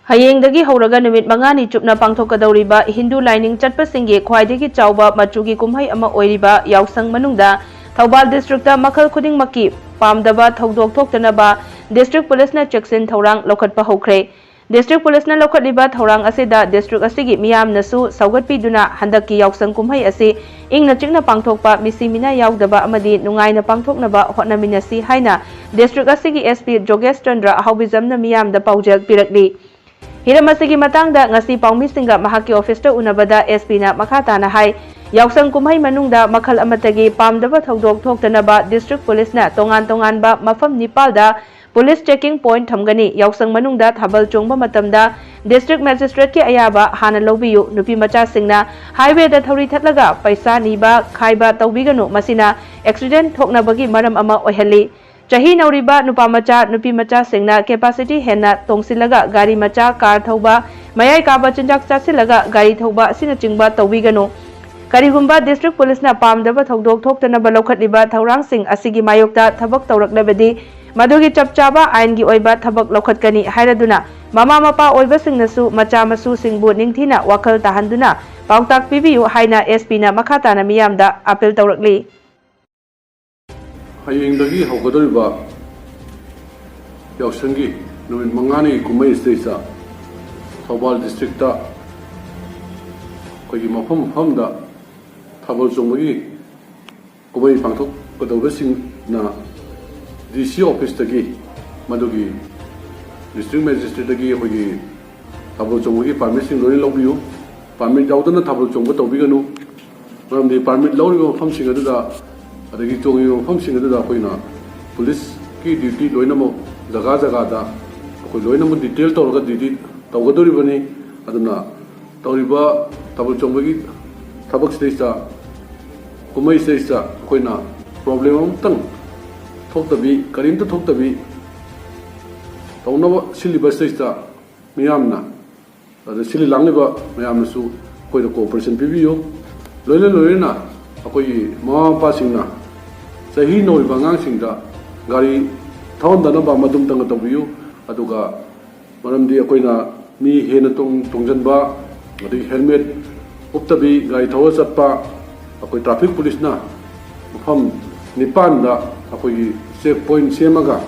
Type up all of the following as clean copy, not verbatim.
Hayengdagi hawraga numit mangani chupna pangthokadawriba Hindu lining chatpasingi khwaidagi chawba machugi kumhai ama oiriba Yaoshang manungda Thoubal districta makhal khudingmaki pamdaba thodok thoktanaba district police na Cheksin thorang lokhatpa hokre. District police na lokhatliba thorang asida district asigi Miyamda su saugatpiduna handaki Yaoshang kumhai asi ingna chingna pangthokpa misimina yaudaba amadi nungaina pangthoknaba hotnaminasi haina district asigi SP Jogeshchandra Haobijam na Miyamda paujel pirakli. Hiramasi matangda ngasi paungmisinga mahaki officer unabada SP na makatana hai Yaoshang kumhai manungda makhal amatagi pamdaba thodok thoktanaba district police na tongan ba mafam nipalda police checking point thamgani Yaoshang manungda Thoubal chongba matamda district magistrate ki ayaba hana lobiyu nupi macha singna highway da thori thatlaga paisa niba khaiba tawbiganu masina accident thoknabagi maram ama oihali. Chahi nauriba nupa macha singna capacity hena tongsilaga gari macha car thauba mayai kaba chinjak chasilaga gari thauba asina chingba tawbiganu. Karigumba district police na pamdaba thodok thoktanaba lokhatliba thaurang sing asigi mayokta thabak tawraklabadi madugi chapchaba aingi oiba thabak lokhatkani hairaduna mama mapa oiba singnasu macha masu singbu ningthina wakhal tahanduna pautak pibiyu haina SP na makhatana Miyamda appeal tawrakli. Hayengdagi hawgadariba Yaoshanggi numit mangani Kumhei state Thoubal districta kogi mafamda Thoubal chongbagi Kumhei pangthok kadawbasing na DC office tagi madugi district magistrate tagi kogi Thoubal chongbagi permit sing loi lawbiyu permit yaudana Thoubal chongba tawbiganu maramdi permit lawriba mafam sing aduda adagi chongi mafam sing aduda koina police ki duty loinamo jaga da ko loinamo detail tawraga duty tawgadoribani aduna tawriba Thoubal chongbagi thabak stage Kumhei stage koina problem amtang thoktabi karimta thoktabi tawnaba siliba stage Miyamna ada sili langliba Miyamna su koina cooperation pibiyo loina akoi mama pa singna sahi noi bangang singda gari thawndana ba madum tang tabiyu aduga maramdi akoina mi hena tongjanba adi helmet uptabi gari thawa chatpa akoi traffic police na mafam nipanda akoi check point semaga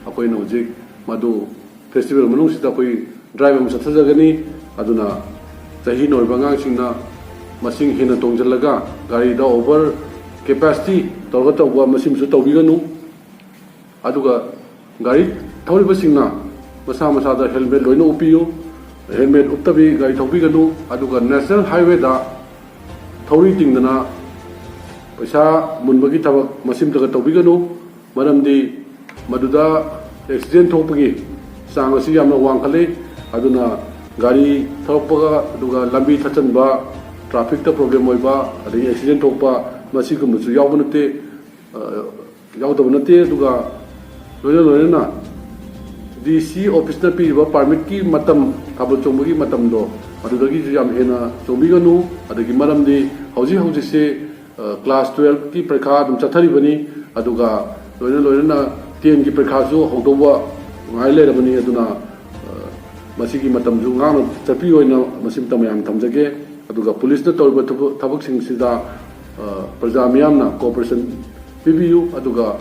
akoina hojik madu festival manung sida akoi drive am sathajagani aduna sahi noi bangang singna masing hena tongjanlaga gari da over capacity tawga masim su tawbiganu aduga gari thawriba singna masa da helmet loina upiyo helmet uptabi gari thawbiganu aduga national highway da thawri tingdana paisa munbagi thabak masim daga tawbiganu maramdi maduda accident thokpagi sang asi yamna wangkhale aduna gari thawpaga aduga lambi thachanba traffic ta problem oiba adai accident thokpa masi gumsu yawbanate yawdabanate aduga loina DC office na piba permit ki matam Thoubal chongbagi matam do adudagi yam hena chombiganu adagi maramdi hauji se class 12 ki parekha dum chatharibani aduga loina 10 ki parekha su haudoba ngai lerabani aduna masigi matam ju ngam chapi oina masim tamayam thamjage aduga police na tawba thabak sing sida praja miyamna cooperation pibiyu aduga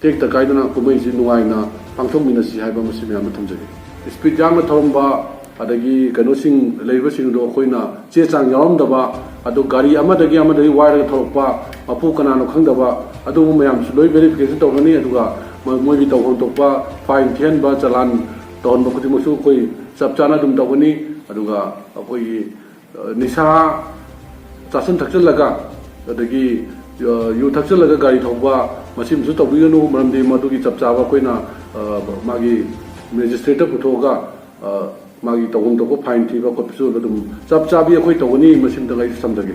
tek ta kaidana Kumhei si nungaina pangthokmina si haiba masim miyam thamjage speed jam thoromba adagi kanosing leiba sing do koina che chang yaramdaba adu gari amadagi wire thorokpa apu kanano khangdaba adu mayam su loi verification tawgani aduga moi bi tawhon tokpa fine thian ba chalan ton ba khutimusu koi chapchana dum tawgani aduga akoi nisa chasan thakchalaga adagi yu thakchalaga gari thawba masim su tawbiganu maramdi madugi chapchaba koina magi magistrate puthoga magi tawhon tokpa fine thiba kopsu dum chapchabi akoi tawgani masim da gai samdage